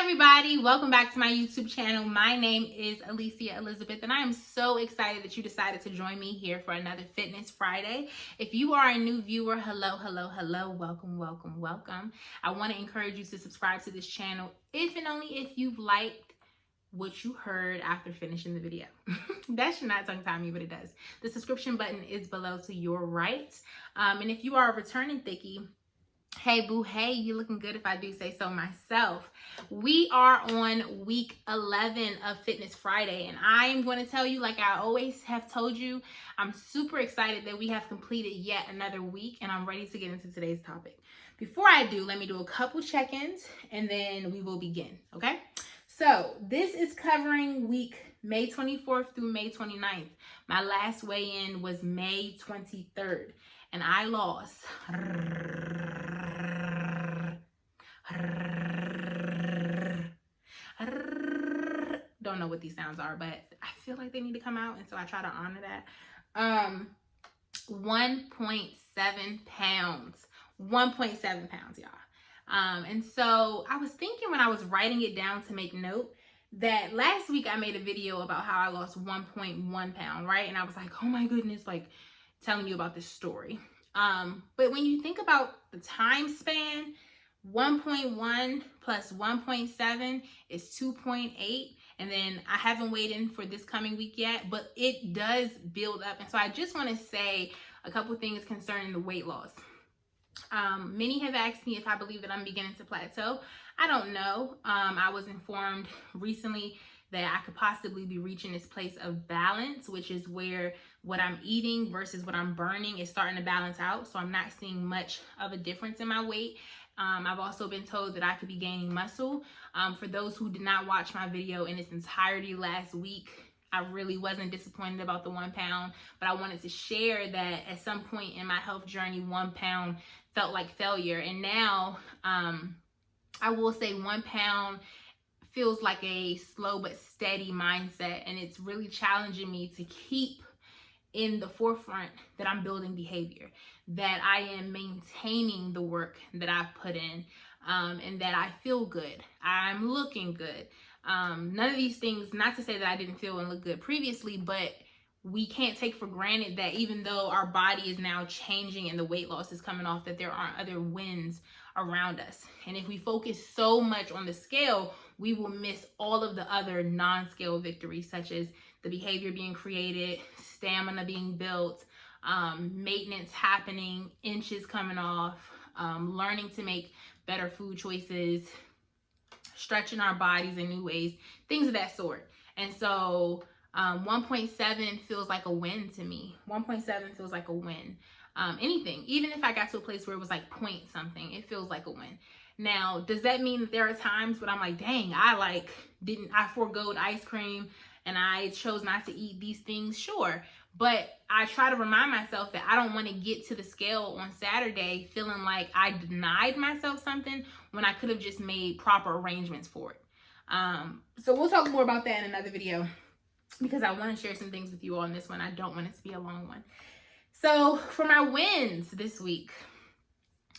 everybody, welcome back to my YouTube channel. My name is Alicia Elizabeth, and I am so excited that you decided to join me here for another Fitness Friday. If you are a new viewer, hello, welcome. I want to encourage you to subscribe to this channel if and only if you've liked what you heard after finishing the video. That should not tongue tie me, but it does. The subscription button is below to your right. And if you are a returning Thickie, hey boo, hey, you looking good if I do say so myself. We are on week 11 of Fitness Friday, and I am going to tell you, like I always have told you, I'm super excited that we have completed yet another week, and I'm ready to get into today's topic. Before I do, let me do a couple check-ins, and then we will begin, okay? So this is covering week May 24th through May 29th. My last weigh-in was May 23rd, and I lost... Don't know what these sounds are, but I feel like they need to come out, and so I try to honor that. 1.7 pounds. 1.7 pounds, y'all. And so I was thinking when I was writing it down to make note that last week I made a video about how I lost 1.1 pound, right? And I was like, oh my goodness, like telling you about this story. But when you think about the time span, 1.1 plus 1.7 is 2.8. And then I haven't weighed in for this coming week yet, but it does build up. And so I just want to say a couple things concerning the weight loss. Many have asked me if I believe that I'm beginning to plateau. I don't know. I was informed recently that I could possibly be reaching this place of balance, which is where what I'm eating versus what I'm burning is starting to balance out. So I'm not seeing much of a difference in my weight. I've also been told that I could be gaining muscle. For those who did not watch my video in its entirety last week, I really wasn't disappointed about the 1 pound, but I wanted to share that at some point in my health journey, 1 pound felt like failure. And now I will say 1 pound feels like a slow but steady mindset, and it's really challenging me to keep in the forefront that I'm building behavior, that I am maintaining the work that I've put in, and that I feel good. I'm looking good. None of these things, not to say that I didn't feel and look good previously, but we can't take for granted that even though our body is now changing and the weight loss is coming off, that there are other wins around us. And if we focus so much on the scale, we will miss all of the other non-scale victories, such as the behavior being created, stamina being built, maintenance happening, inches coming off, learning to make better food choices, stretching our bodies in new ways, things of that sort. And so 1.7 feels like a win to me. 1.7 feels like a win. Anything, even if I got to a place where it was like point something, it feels like a win. Now, does that mean that there are times when I'm like, dang, I forgoed ice cream and I chose not to eat these things? Sure. But I try to remind myself that I don't want to get to the scale on Saturday feeling like I denied myself something when I could have just made proper arrangements for it. So we'll talk more about that in another video, because I want to share some things with you on this one. I don't want it to be a long one. So for my wins this week,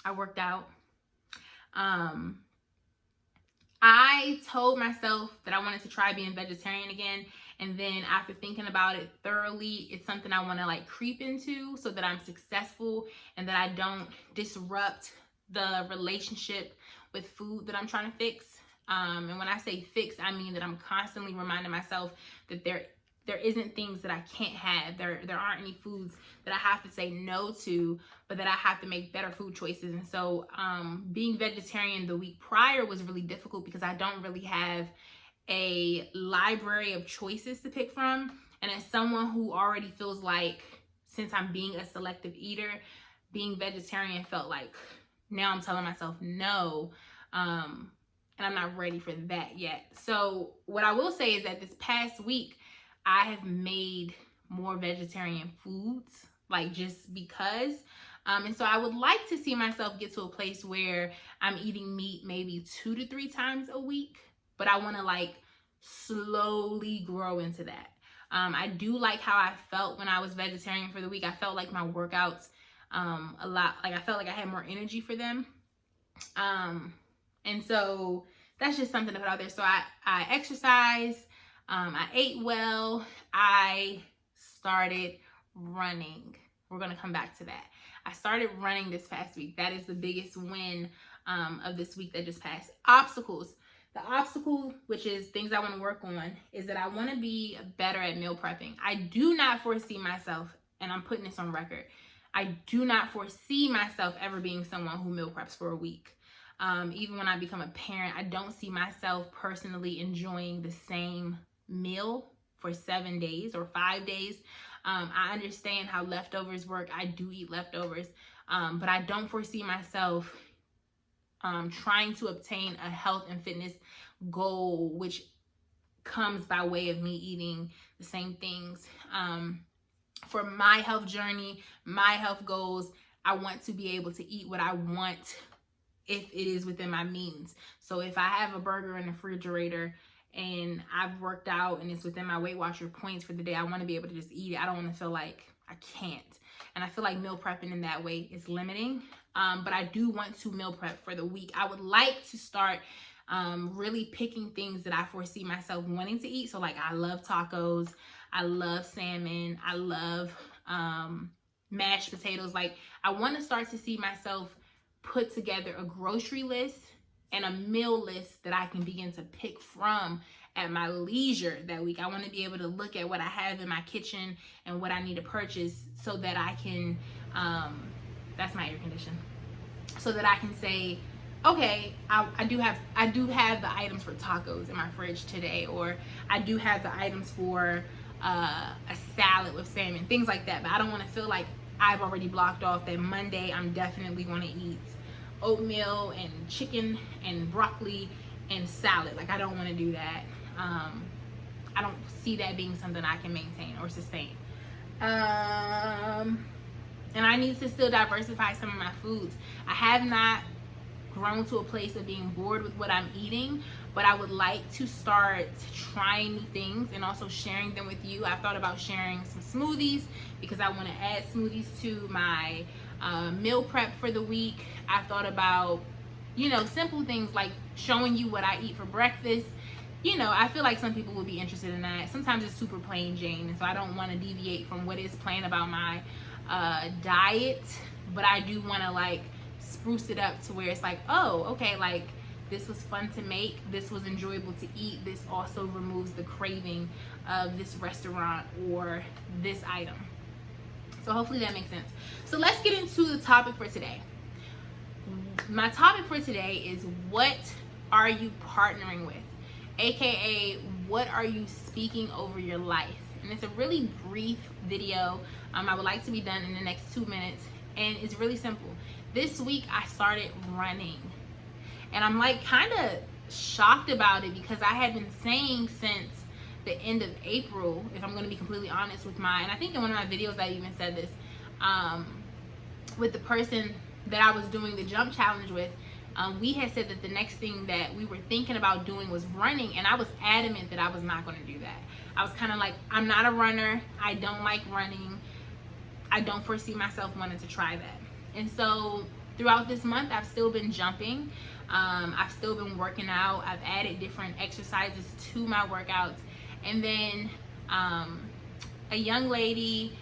I worked out. I told myself that I wanted to try being vegetarian again. And then after thinking about it thoroughly, it's something I want to like creep into so that I'm successful and that I don't disrupt the relationship with food that I'm trying to fix. And when I say fix, I mean that I'm constantly reminding myself that there isn't things that I can't have. There aren't any foods that I have to say no to, but that I have to make better food choices. And so being vegetarian the week prior was really difficult because I don't really have a library of choices to pick from. And as someone who already feels like, since I'm being a selective eater, being vegetarian felt like now I'm telling myself no. And I'm not ready for that yet. So what I will say is that this past week, I have made more vegetarian foods, like just because. And so I would like to see myself get to a place where I'm eating meat maybe 2 to 3 times a week, but I want to like slowly grow into that. I do like how I felt when I was vegetarian for the week. I felt like my workouts a lot, like I felt like I had more energy for them. And so that's just something to put out there. So I exercised, I ate well, I started running. We're going to come back to that. I started running this past week. That is the biggest win of this week that just passed. Obstacles. The obstacle, which is things I want to work on, is that I want to be better at meal prepping. I do not foresee myself, and I'm putting this on record, I do not foresee myself ever being someone who meal preps for a week. Even when I become a parent, I don't see myself personally enjoying the same meal for 7 days or 5 days. I understand how leftovers work. I do eat leftovers, but I don't foresee myself trying to obtain a health and fitness goal, which comes by way of me eating the same things. For my health journey, my health goals, I want to be able to eat what I want if it is within my means. So if I have a burger in the refrigerator and I've worked out and it's within my Weight Watcher points for the day, I want to be able to just eat it. I don't want to feel like I can't. And I feel like meal prepping in that way is limiting. But I do want to meal prep for the week. I would like to start really picking things that I foresee myself wanting to eat. So like I love tacos, I love salmon, I love mashed potatoes. Like I want to start to see myself put together a grocery list and a meal list that I can begin to pick from at my leisure that week. I want to be able to look at what I have in my kitchen and what I need to purchase so that I can, that's my air condition, so that I can say, okay, I do have the items for tacos in my fridge today, or I do have the items for a salad with salmon, things like that. But I don't want to feel like I've already blocked off that Monday I'm definitely going to eat oatmeal and chicken and broccoli and salad. Like I don't want to do that. I don't see that being something I can maintain or sustain. And I need to still diversify some of my foods. I have not grown to a place of being bored with what I'm eating, but I would like to start trying new things and also sharing them with you. I've thought about sharing some smoothies because I want to add smoothies to my meal prep for the week. I've thought about, simple things like showing you what I eat for breakfast. I feel like some people would be interested in that. Sometimes it's super plain Jane, and so I don't want to deviate from what is plain about my diet, but I do want to like spruce it up to where it's like, oh, okay, like this was fun to make, this was enjoyable to eat, this also removes the craving of this restaurant or this item. So hopefully that makes sense. So let's get into the topic for today. My topic for today is, what are you partnering with? AKA, what are you speaking over your life? And it's a really brief video. I would like to be done in the next 2 minutes. And it's really simple. This week I started running. And I'm like kind of shocked about it because I had been saying since the end of April, if I'm going to be completely honest with and I think in one of my videos I even said this, with the person that I was doing the jump challenge with, we had said that the next thing that we were thinking about doing was running, and I was adamant that I was not going to do that. I was kind of like, I'm not a runner. I don't like running. I don't foresee myself wanting to try that. And so throughout this month, I've still been jumping. I've still been working out. I've added different exercises to my workouts. And then a young lady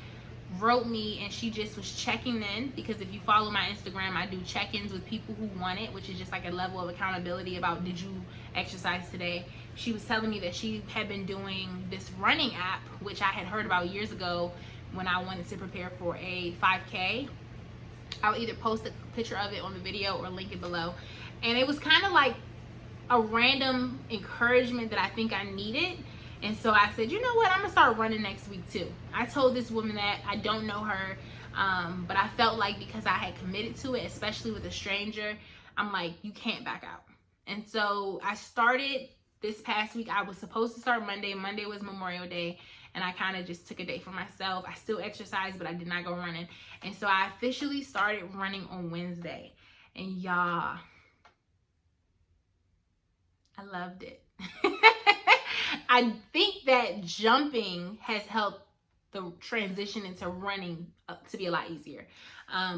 wrote me, and she just was checking in, because if you follow my Instagram, I do check-ins with people who want it, which is just like a level of accountability about, did you exercise today? She was telling me that she had been doing this running app, which I had heard about years ago when I wanted to prepare for a 5K. I'll either post a picture of it on the video or link it below. And it was kind of like a random encouragement that I think I needed. And so I said, you know what, I'm gonna start running next week too. I told this woman that I don't know her, but I felt like because I had committed to it, especially with a stranger, I'm like, you can't back out. And so I started this past week. I was supposed to start Monday. Monday was Memorial Day, and I kind of just took a day for myself. I still exercised, but I did not go running. And so I officially started running on Wednesday. And y'all, I loved it. I think that jumping has helped the transition into running to be a lot easier.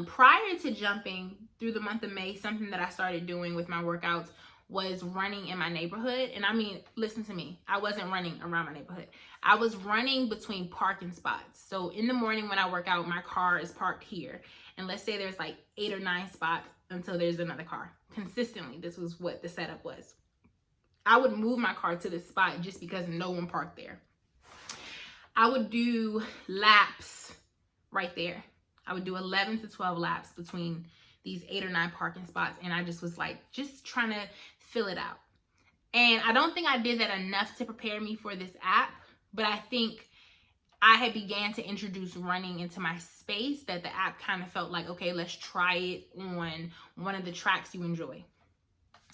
Prior to jumping, through the month of May, something that I started doing with my workouts was running in my neighborhood. And I mean, listen to me, I wasn't running around my neighborhood. I was running between parking spots. So in the morning when I work out, my car is parked here. And let's say there's like 8 or 9 spots until there's another car. Consistently, this was what the setup was. I would move my car to this spot just because no one parked there. I would do laps right there. I would do 11 to 12 laps between these 8 or 9 parking spots. And I just was like, just trying to fill it out. And I don't think I did that enough to prepare me for this app, but I think I had began to introduce running into my space that the app kind of felt like, okay, let's try it on one of the tracks you enjoy.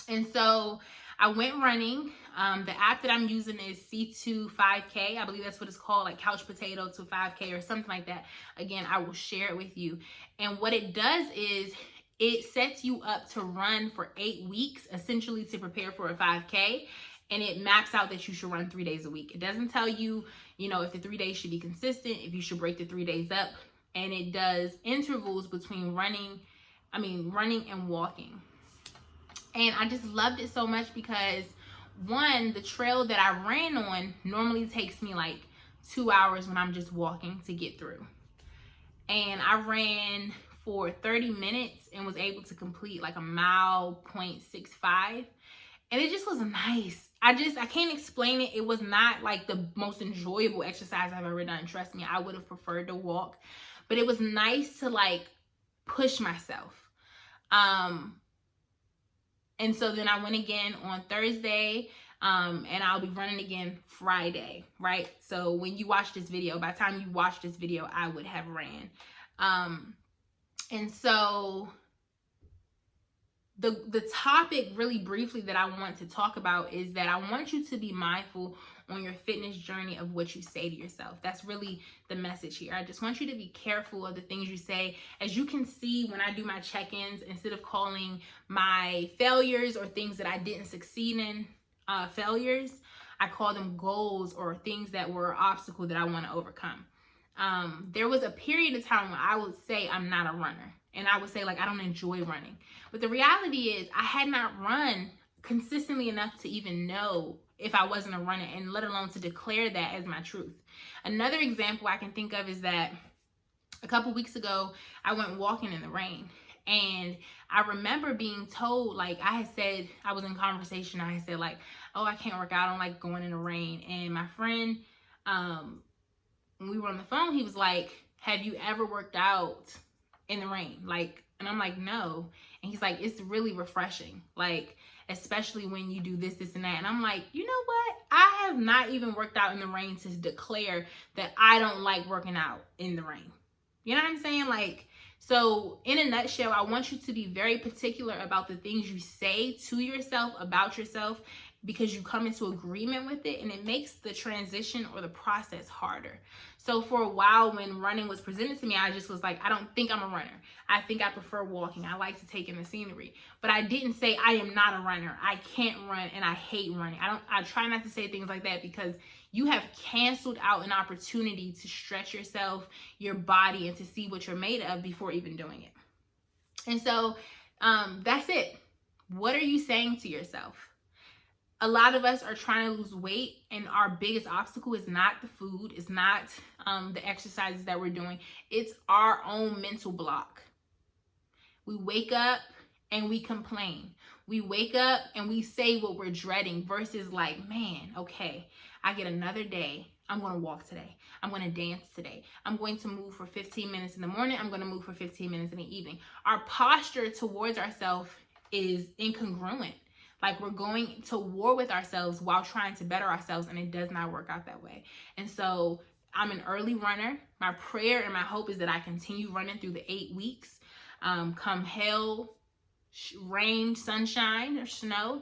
And so I went running. The app that I'm using is C2 5K. I believe that's what it's called, like Couch Potato to 5K or something like that. Again, I will share it with you. And what it does is it sets you up to run for 8 weeks, essentially to prepare for a 5K. And it maps out that you should run 3 days a week. It doesn't tell you, if the 3 days should be consistent, if you should break the 3 days up. And it does intervals between running and walking. And I just loved it so much because, one, the trail that I ran on normally takes me like 2 hours when I'm just walking to get through. And I ran for 30 minutes and was able to complete like a 1.65. And it just was nice. I can't explain it. It was not like the most enjoyable exercise I've ever done. Trust me, I would have preferred to walk. But it was nice to like push myself. And so then I went again on Thursday, and I'll be running again Friday, right? So when you watch this video, by the time you watch this video, I would have ran. And so the topic really briefly that I want to talk about is that I want you to be mindful on your fitness journey of what you say to yourself. That's really the message here. I just want you to be careful of the things you say. As you can see, when I do my check-ins, instead of calling my failures or things that I didn't succeed in failures, I call them goals or things that were an obstacle that I want to overcome. There was a period of time when I would say I'm not a runner. And I would say, like, I don't enjoy running. But the reality is I had not run consistently enough to even know if I wasn't a runner, and let alone to declare that as my truth. Another example I can think of is that a couple weeks ago, I went walking in the rain. And I remember being told, like, I had said, I was in conversation, I had said, like, oh, I can't work out, I don't like going in the rain. And my friend, when we were on the phone, he was like, have you ever worked out in the rain? Like, and I'm like, no. And he's like, it's really refreshing. Like, especially when you do this, and that. And I'm like, you know what? I have not even worked out in the rain to declare that I don't like working out in the rain. You know what I'm saying? Like, so in a nutshell, I want you to be very particular about the things you say to yourself about yourself, because you come into agreement with it, and it makes the transition or the process harder. So for a while when running was presented to me, I just was like, I don't think I'm a runner. I think I prefer walking. I like to take in the scenery. But I didn't say I am not a runner. I can't run and I hate running. I try not to say things like that, because you have canceled out an opportunity to stretch yourself, your body, and to see what you're made of before even doing it. And so that's it. What are you saying to yourself? A lot of us are trying to lose weight, and our biggest obstacle is not the food, it's not the exercises that we're doing, it's our own mental block. We wake up and we complain. We wake up and we say what we're dreading, versus like, man, okay, I get another day. I'm going to walk today. I'm going to dance today. I'm going to move for 15 minutes in the morning. I'm going to move for 15 minutes in the evening. Our posture towards ourselves is incongruent. Like, we're going to war with ourselves while trying to better ourselves, and it does not work out that way. And so I'm an early runner. My prayer and my hope is that I continue running through the 8 weeks. Come hell, rain, sunshine, or snow,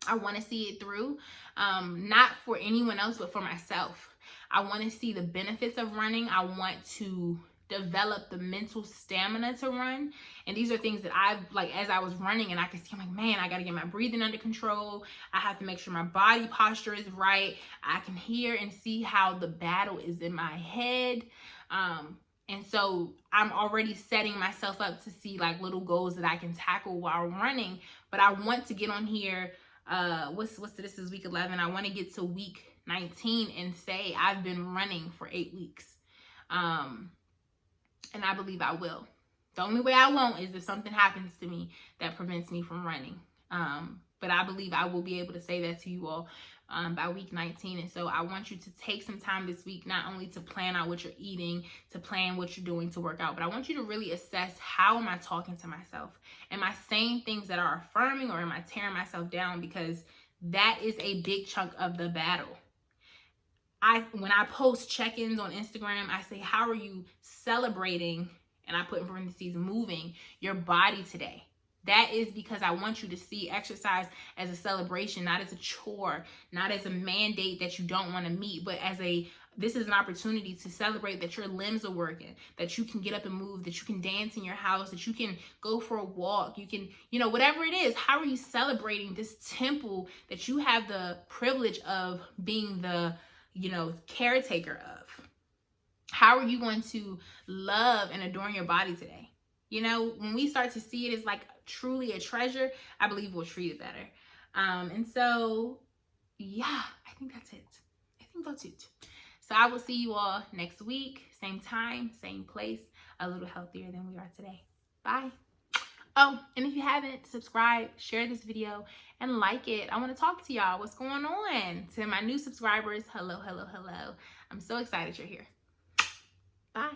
I want to see it through. Not for anyone else, but for myself. I want to see the benefits of running. I want to develop the mental stamina to run. And these are things that I've, like, as I was running and I could see, I'm like, man, I got to get my breathing under control. I have to make sure my body posture is right. I can hear and see how the battle is in my head. And so I'm already setting myself up to see like little goals that I can tackle while running. But I want to get on here. This is week 11. I want to get to week 19 and say I've been running for 8 weeks. And I believe I will. The only way I won't is if something happens to me that prevents me from running. But I believe I will be able to say that to you all by week 19. And so I want you to take some time this week, not only to plan out what you're eating, to plan what you're doing to work out, but I want you to really assess, how am I talking to myself? Am I saying things that are affirming, or am I tearing myself down? Because that is a big chunk of the battle. When I post check-ins on Instagram, I say, how are you celebrating, and I put in parentheses, moving your body today? That is because I want you to see exercise as a celebration, not as a chore, not as a mandate that you don't want to meet, but as this is an opportunity to celebrate that your limbs are working, that you can get up and move, that you can dance in your house, that you can go for a walk, you can, whatever it is. How are you celebrating this temple that you have the privilege of being the, caretaker of? How are you going to love and adorn your body today? When we start to see it as like truly a treasure, I believe we'll treat it better. And so, yeah, I think that's it. So I will see you all next week, same time, same place, a little healthier than we are today. Bye. Oh, and if you haven't, subscribe, share this video, and like it. I want to talk to y'all. What's going on? To my new subscribers, hello. I'm so excited you're here. Bye.